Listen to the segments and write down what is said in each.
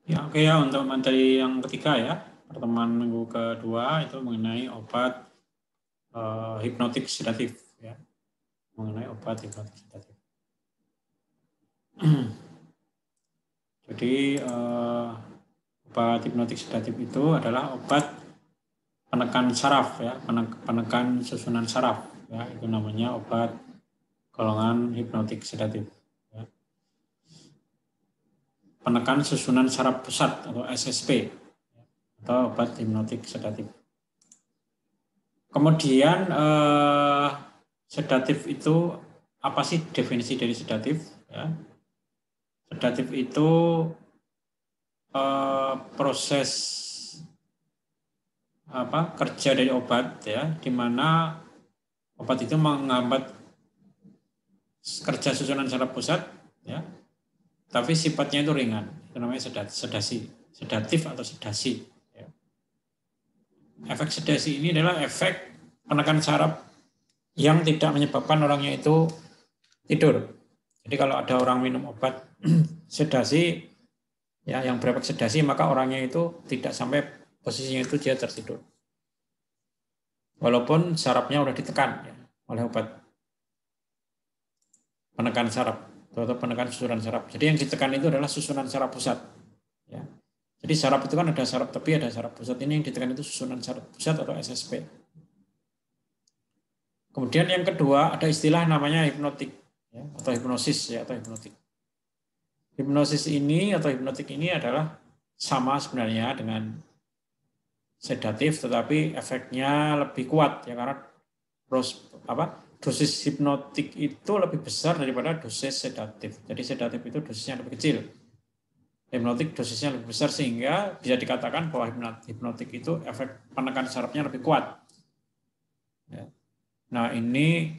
Ya, oke ya, untuk materi yang ketiga ya, pertemuan minggu kedua itu mengenai obat hipnotik sedatif ya, mengenai obat hipnotik sedatif. Jadi obat hipnotik sedatif itu adalah obat penekan saraf ya, penekan susunan saraf ya, itu namanya obat golongan hipnotik sedatif. Ya. Penekan susunan saraf pusat atau SSP atau obat hipnotik sedatif. Kemudian sedatif itu apa sih definisi dari sedatif? Ya. Sedatif itu proses kerja dari obat ya, di mana obat itu menghambat kerja susunan saraf pusat ya, tapi sifatnya itu ringan. Itu namanya sedasi, sedatif atau sedasi. Ya. Efek sedasi ini adalah efek penekan saraf yang tidak menyebabkan orangnya itu tidur. Jadi kalau ada orang minum obat sedasi, ya yang berefek sedasi, maka orangnya itu tidak sampai posisinya itu dia tertidur. Walaupun sarafnya udah ditekan ya, oleh obat penekan saraf atau penekan susunan saraf. Jadi yang ditekan itu adalah susunan saraf pusat. Ya. Jadi saraf itu kan ada saraf tepi, ada saraf pusat. Ini yang ditekan itu susunan saraf pusat atau SSP. Kemudian yang kedua ada istilah namanya hipnotik ya, atau hipnosis ya, atau hipnotik. Hipnosis ini atau hipnotik ini adalah sama sebenarnya dengan sedatif, tetapi efeknya lebih kuat ya, karena dosis hipnotik itu lebih besar daripada dosis sedatif. Jadi sedatif itu dosisnya lebih kecil. Hipnotik dosisnya lebih besar sehingga bisa dikatakan bahwa hipnotik itu efek penekan sarafnya lebih kuat. Ya. Nah ini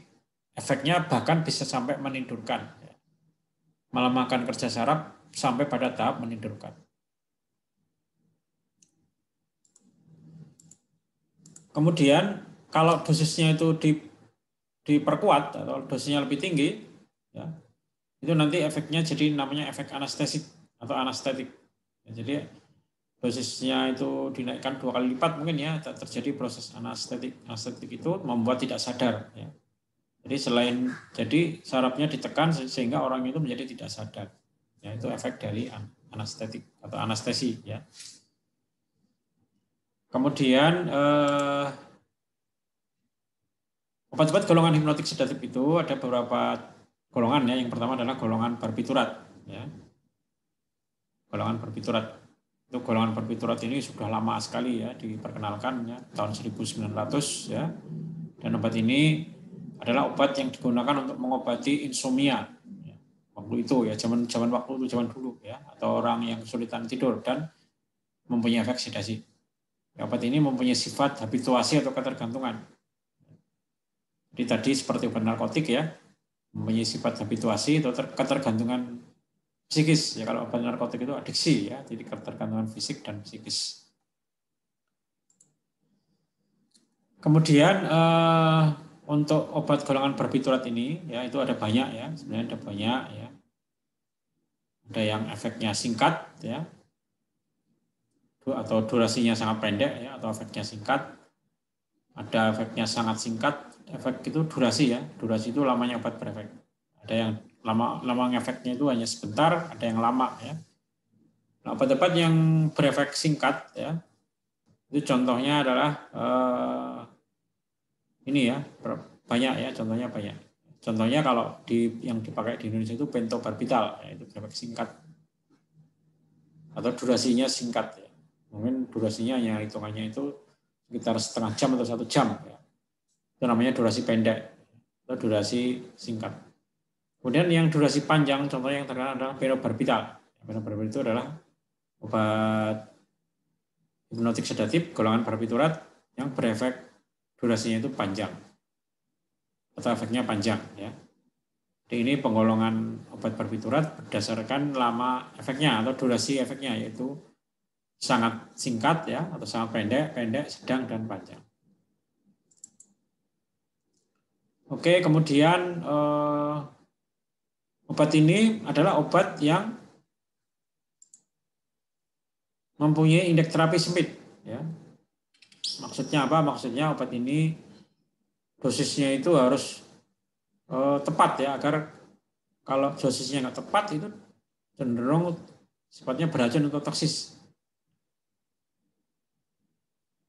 efeknya bahkan bisa sampai menidurkan, ya. Melemahkan kerja saraf sampai pada tahap menidurkan. Kemudian kalau dosisnya itu diperkuat atau dosisnya lebih tinggi, ya, itu nanti efeknya jadi namanya efek anestesik atau anestetik. Ya, jadi dosisnya itu dinaikkan 2 kali lipat mungkin ya, terjadi proses anestetik. Anestetik itu membuat tidak sadar. Ya. Jadi sarafnya ditekan sehingga orang itu menjadi tidak sadar. Ya, itu efek dari anestetik atau anestesi. Ya. Kemudian obat-obat golongan hipnotik sedatif itu ada beberapa golongan ya. Yang pertama adalah golongan barbiturat. Ya. Golongan barbiturat. Itu golongan barbiturat ini sudah lama sekali ya diperkenalkan ya, tahun 1900 ya. Dan obat ini adalah obat yang digunakan untuk mengobati insomnia. Ya. Waktu itu ya, zaman dulu ya, atau orang yang kesulitan tidur dan mempunyai efek sedasi. Ya, obat ini mempunyai sifat habituasi atau ketergantungan. Jadi tadi seperti obat narkotik ya, mempunyai sifat habituasi atau ketergantungan psikis. Ya kalau obat narkotik itu adiksi ya, jadi ketergantungan fisik dan psikis. Kemudian untuk obat golongan barbiturat ini ya itu ada banyak ya, sebenarnya ada banyak ya. Ada yang efeknya singkat ya, atau durasinya sangat pendek ya, atau efeknya singkat. Ada efeknya sangat singkat, efek itu durasi ya, durasi itu lamanya obat berefek. Ada yang lama efeknya itu hanya sebentar, ada yang lama ya. Nah, obat-obat yang berefek singkat ya, itu contohnya adalah ini ya, banyak ya, contohnya banyak. Contohnya kalau yang dipakai di Indonesia itu pentobarbital, ya, itu berefek singkat atau durasinya singkat ya. Mungkin durasinya hanya hitungannya itu sekitar setengah jam atau 1 jam ya. Itu namanya durasi pendek atau durasi singkat. Kemudian yang durasi panjang, contohnya yang terkenal adalah pentobarbital. Pentobarbital itu adalah obat hipnotik sedatif golongan barbiturat yang berefek durasinya itu panjang atau efeknya panjang ya. Jadi ini penggolongan obat barbiturat berdasarkan lama efeknya atau durasi efeknya, yaitu sangat singkat ya atau sangat pendek, sedang dan panjang. Oke, kemudian obat ini adalah obat yang mempunyai indeks terapi sempit. Ya. Maksudnya apa? Maksudnya obat ini dosisnya itu harus tepat ya, agar kalau dosisnya nggak tepat itu cenderung sifatnya beracun atau toksis.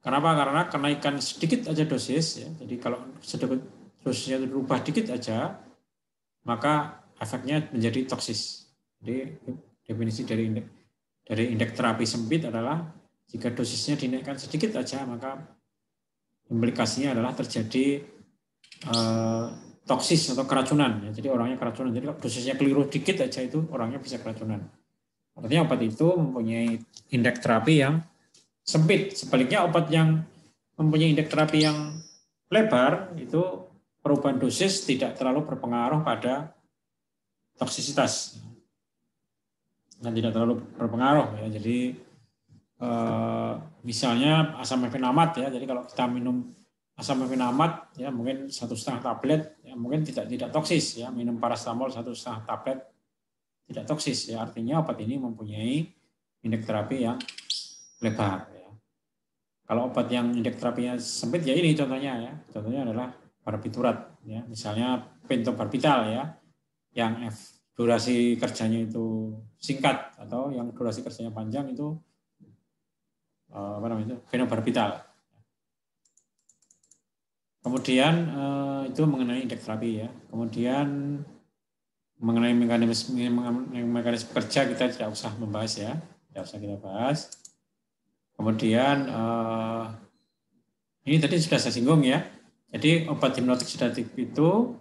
Kenapa? Karena kenaikan sedikit aja dosis, ya. Jadi kalau sedikit dosisnya itu berubah dikit aja, maka efeknya menjadi toksis. Jadi definisi dari indeks terapi sempit adalah jika dosisnya dinaikkan sedikit aja, maka implikasinya adalah terjadi toksis atau keracunan. Ya. Jadi orangnya keracunan. Jadi kalau dosisnya keliru dikit aja itu orangnya bisa keracunan. Artinya obat itu mempunyai indeks terapi yang sempit. Sebaliknya obat yang mempunyai indeks terapi yang lebar itu perubahan dosis tidak terlalu berpengaruh pada toksisitas dan tidak terlalu berpengaruh ya. Jadi misalnya asam mefenamat ya. Jadi kalau kita minum asam mefenamat ya mungkin 1,5 tablet ya mungkin tidak toksis ya. Minum paracetamol 1,5 tablet tidak toksis ya. Artinya obat ini mempunyai indeks terapi yang lebar. Kalau obat yang indeks terapinya sempit ya ini contohnya ya. Contohnya adalah barbiturat ya. Misalnya pentobarbital ya. Yang durasi kerjanya itu singkat atau yang durasi kerjanya panjang itu apa namanya itu? Fenobarbital. Kemudian itu mengenai indeks terapi ya. Kemudian mengenai mekanisme kerja kita tidak usah membahas ya. Tidak usah kita bahas. Kemudian ini tadi sudah saya singgung ya. Jadi obat hipnotik sedatif itu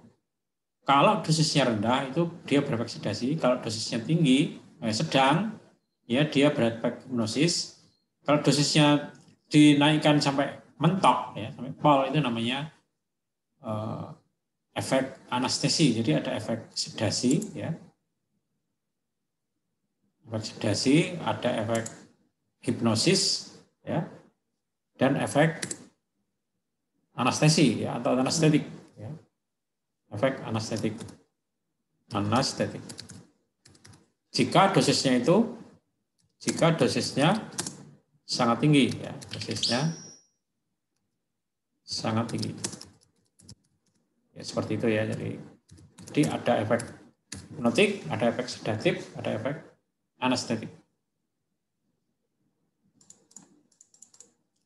kalau dosisnya rendah itu dia berefek sedasi. Kalau dosisnya tinggi, sedang, ya dia berefek hipnosis. Kalau dosisnya dinaikkan sampai mentok, ya sampai pol itu namanya efek anestesi. Jadi ada efek sedasi, ya. Efek sedasi, ada efek hipnosis, ya, dan efek anestesi ya atau anestetik ya. Efek anestetik jika dosisnya sangat tinggi ya, dosisnya sangat tinggi ya, seperti itu ya. Jadi ada efek hipnotik, ada efek sedatif, ada efek anestetik.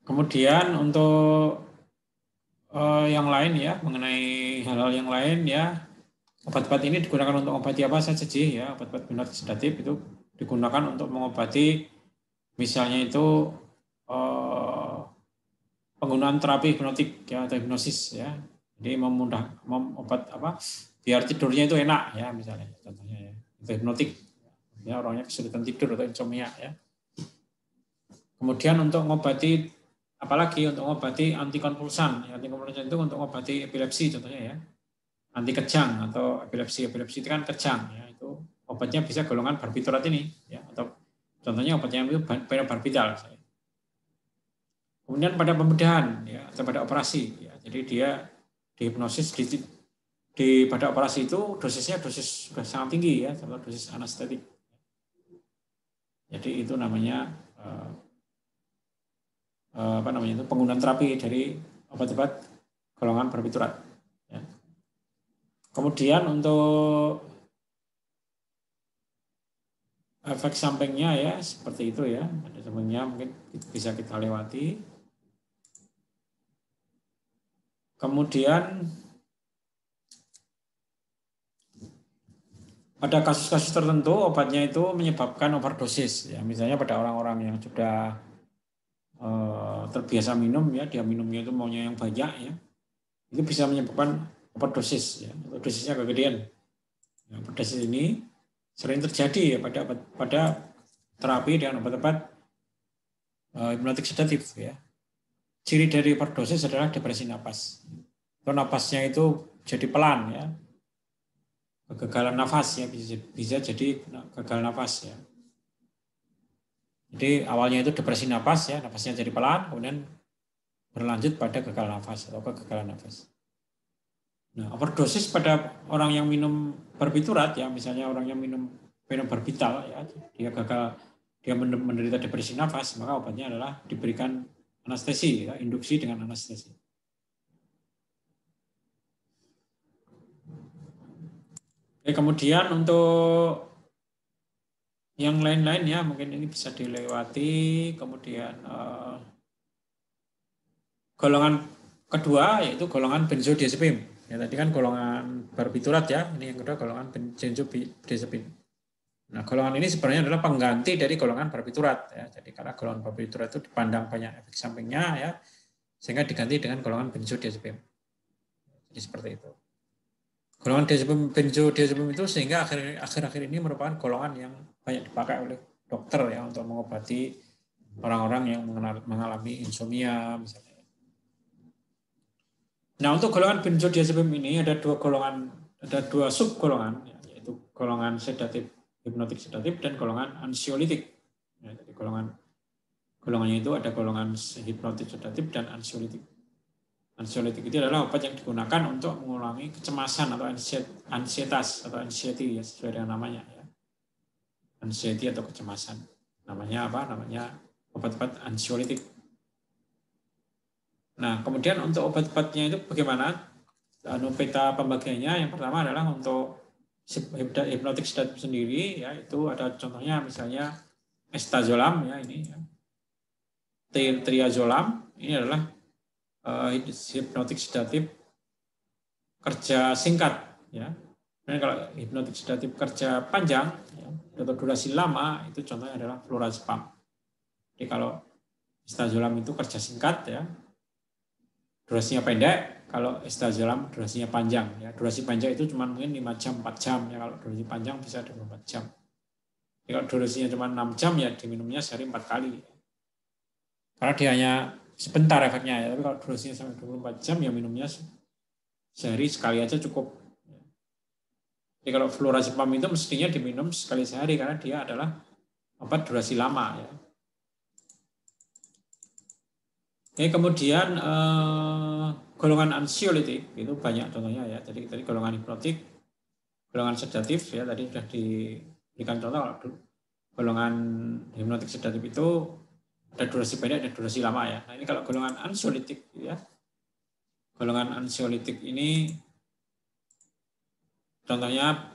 Kemudian untuk yang lain ya, mengenai hal-hal yang lain ya, obat-obat ini digunakan untuk mengobati apa saja sih ya. Obat-obat hipnotik sedatif itu digunakan untuk mengobati misalnya itu penggunaan terapi hipnotik ya atau hipnosis ya. Jadi obat apa biar tidurnya itu enak ya misalnya contohnya ya. Itu hipnotik ya, orangnya kesulitan tidur atau insomnia ya. Kemudian untuk mengobati apalagi untuk mengobati antikonvulsan. Antikonvulsan itu untuk mengobati epilepsi contohnya ya. Anti kejang atau epilepsi itu kan kejang ya. Itu obatnya bisa golongan barbiturat ini ya, atau contohnya obatnya itu fenobarbital. Kemudian pada pembedahan ya atau pada operasi ya. Jadi dia dihipnosis pada operasi itu dosisnya sudah sangat tinggi ya, atau dosis anestetik. Jadi itu namanya itu penggunaan terapi dari obat-obat golongan barbiturat. Ya. Kemudian untuk efek sampingnya ya seperti itu ya, ada sampingnya mungkin bisa kita lewati. Kemudian pada kasus-kasus tertentu obatnya itu menyebabkan overdosis ya, misalnya pada orang-orang yang sudah terbiasa minum ya, dia minumnya itu maunya yang banyak ya, itu bisa menyebabkan overdosis ya, atau dosisnya kegedean. Nah, overdosis ini sering terjadi ya pada terapi dengan obat-obat hipnotik sedatif ya. Ciri dari overdosis adalah depresi napas. Kalau napasnya itu jadi pelan ya, kegagalan nafas ya, bisa jadi gagal nafas ya. Jadi awalnya itu depresi napas ya, napasnya jadi pelan, kemudian berlanjut pada gagal nafas atau kegagalan nafas. Nah, overdosis pada orang yang minum barbiturat ya, misalnya orang yang minum fenobarbital ya, dia dia menderita depresi nafas, maka obatnya adalah diberikan anestesi, ya, induksi dengan anestesi. Oke, kemudian untuk yang lain-lain ya mungkin ini bisa dilewati. Kemudian golongan kedua yaitu golongan benzodiazepin. Ya tadi kan golongan barbiturat ya. Ini yang kedua golongan benzodiazepin. Nah, golongan ini sebenarnya adalah pengganti dari golongan barbiturat ya. Jadi karena golongan barbiturat itu dipandang banyak efek sampingnya ya, sehingga diganti dengan golongan benzodiazepin. Jadi seperti itu. Golongan benzodiazepin itu sehingga akhir-akhir ini merupakan golongan yang banyak dipakai oleh dokter ya untuk mengobati orang-orang yang mengalami insomnia misalnya. Nah, untuk golongan benzodiazepin ini ada dua subgolongan, yaitu golongan sedatif, hipnotik sedatif, dan golongan ansiolitik. Ya, jadi golongannya itu ada golongan hipnotik sedatif dan ansiolitik. Ansiolitik itu adalah obat yang digunakan untuk mengurangi kecemasan atau ansietas atau anxiety ya, sesuai dengan namanya ya. Anxiety atau kecemasan. Namanya apa? Namanya obat-obat ansiolitik. Nah, kemudian untuk obat-obatnya itu bagaimana? Peta pembagiannya yang pertama adalah untuk hipnotik sedatif sendiri, ya itu ada contohnya misalnya estazolam ya ini, ya. Triazolam ini adalah hipnotik sedatif kerja singkat, ya. Dan kalau hipnotik sedatif kerja panjang ya, atau durasi lama itu contohnya adalah flurazepam. Jadi kalau estazolam itu kerja singkat ya. Durasinya pendek, kalau estazolam durasinya panjang. Ya. Durasi panjang itu cuma mungkin 5 jam, 4 jam. Ya. Kalau durasi panjang bisa 24 jam. Ya, kalau durasinya cuma 6 jam, ya diminumnya sehari 4 kali. Karena dia hanya sebentar efeknya. Ya. Tapi kalau durasinya sampai 24 jam, ya minumnya sehari sekali aja cukup. Jadi kalau flurazepam itu mestinya diminum sekali sehari, karena dia adalah obat durasi lama. Ya. Oke, kemudian golongan ansiolitik itu banyak contohnya ya. Jadi tadi golongan hipnotik, golongan sedatif ya tadi sudah diberikan contoh. Golongan hipnotik sedatif itu ada durasi pendek dan durasi lama ya. Nah ini kalau golongan ansiolitik ya, golongan ansiolitik ini contohnya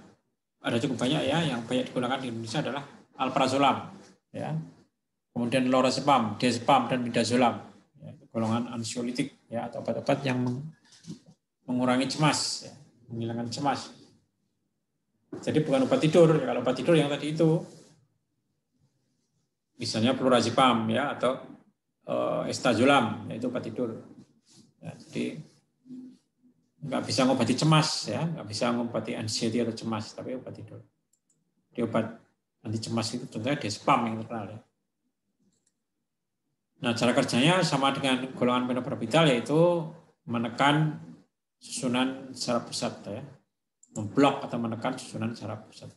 ada cukup banyak ya. Yang banyak digunakan di Indonesia adalah alprazolam ya, kemudian lorazepam, diazepam, dan midazolam. Golongan ansiolitik ya, atau obat-obat yang mengurangi cemas ya, menghilangkan cemas. Jadi bukan obat tidur. Kalau obat tidur yang tadi itu misalnya flurazepam ya, atau estazolam yaitu obat tidur. Ya, jadi nggak bisa ngobati cemas ya, nggak bisa ngobati anxiety atau cemas, tapi obat tidur. Di obat anti cemas itu contohnya diazepam yang terkenal ya. Nah, cara kerjanya sama dengan golongan fenobarbital, yaitu menekan susunan saraf pusat ya, memblok atau menekan susunan saraf pusat.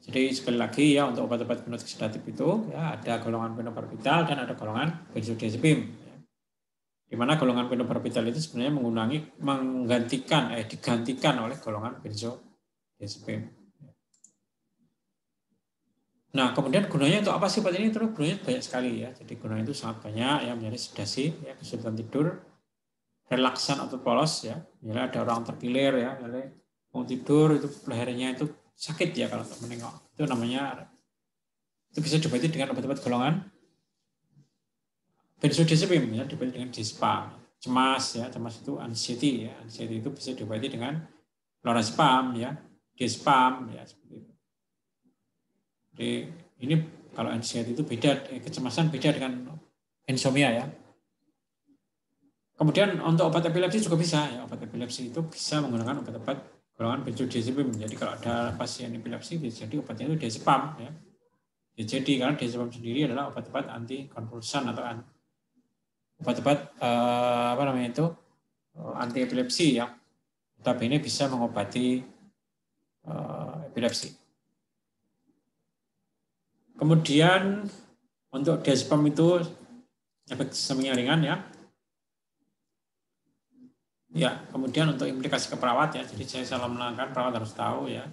Jadi sekali lagi ya, untuk obat-obat hipnotik sedatif itu ya ada golongan fenobarbital dan ada golongan benzodiazepin. Ya. Di mana golongan fenobarbital itu sebenarnya digantikan oleh golongan benzodiazepin. Nah, kemudian gunanya untuk apa sih obat ini? Terus gunanya banyak sekali ya. Jadi gunanya itu sangat banyak ya, menjadi sedasi, ya, kesulitan tidur, relaksan atau polos ya. Misalnya ada orang terkilir ya, misalnya mau tidur itu lehernya itu sakit ya kalau untuk menengok. Itu namanya, itu bisa diobati dengan obat-obat golongan benzodiazepin ya, diobati dengan diazepam. Cemas ya, cemas itu anxiety ya. Anxiety itu bisa diobati dengan lorazepam ya, diazepam ya, seperti itu. Jadi ini kalau anxiety itu beda, kecemasan beda dengan insomnia ya. Kemudian untuk obat epilepsi juga bisa ya. Obat epilepsi itu bisa menggunakan obat-obat golongan benzodiazepin. Jadi kalau ada pasien epilepsi, jadi obatnya itu diazepam ya. Jadi karena diazepam sendiri adalah obat-obat anti konvulsan atau obat-obat anti epilepsi ya. Tapi ini bisa mengobati epilepsi. Kemudian untuk diazepam itu efek sampingnya ringan ya. Ya, kemudian untuk implikasi ke perawat ya. Jadi saya selalu menerangkan perawat harus tahu ya.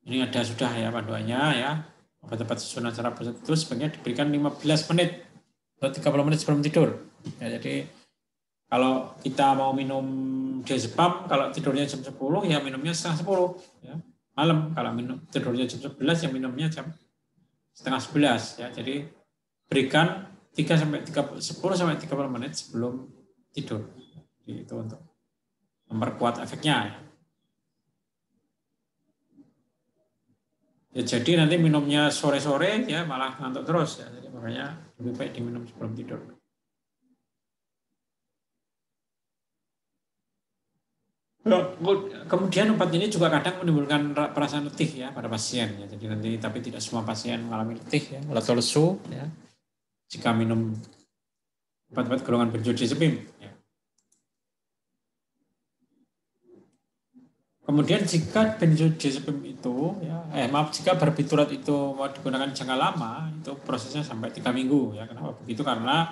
Ini ada sudah ya panduannya ya. Obat-obat susunan saraf pusat itu sebaiknya diberikan 15 menit atau 30 menit sebelum tidur. Ya, jadi kalau kita mau minum diazepam, kalau tidurnya jam 10 ya minumnya setengah 10 ya. Malam kalau tidurnya jam 11 ya minumnya jam setengah 11 ya. Jadi berikan 10 sampai 30 menit sebelum tidur. Jadi itu untuk memperkuat efeknya ya. Ya, jadi nanti minumnya sore-sore ya malah ngantuk terus ya. Jadi makanya lebih baik diminum sebelum tidur. Kemudian obat ini juga kadang menimbulkan perasaan letih ya pada pasien ya. Jadi nanti tapi tidak semua pasien mengalami letih ya atau lesu ya. Jika minum obat-obat golongan benzodiazepin. Ya. Kemudian jika benzodiazepin itu, ya, jika barbiturat itu mau digunakan jangka lama, itu prosesnya sampai 3 minggu. Ya. Kenapa begitu? Karena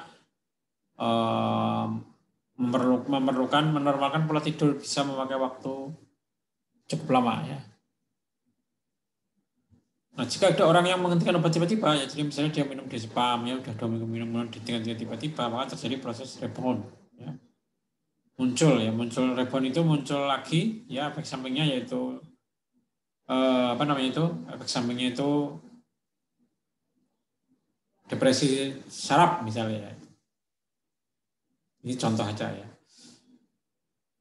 memerlukan menormalkan pola tidur, bisa memakai waktu cukup lama. Ya. Nah, jika ada orang yang menghentikan obat tiba-tiba, ya jadi misalnya dia minum diazepam, ya udah 2 minggu minum, ditinggal tiba-tiba, maka terjadi proses rebound. Ya. Muncul rebound itu muncul lagi ya efek sampingnya yaitu efek sampingnya itu depresi saraf misalnya ya. Ini contoh aja ya.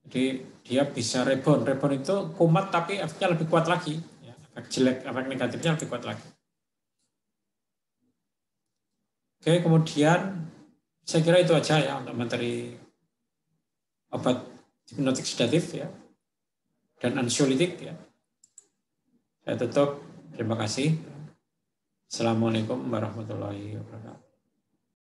Jadi dia bisa rebound itu kumat tapi efeknya lebih kuat lagi ya. Efek negatifnya lebih kuat lagi. Oke, kemudian saya kira itu aja ya untuk materi obat hipnotik sedatif ya dan ansiolitik ya. Saya tutup. Terima kasih. Assalamualaikum warahmatullahi wabarakatuh.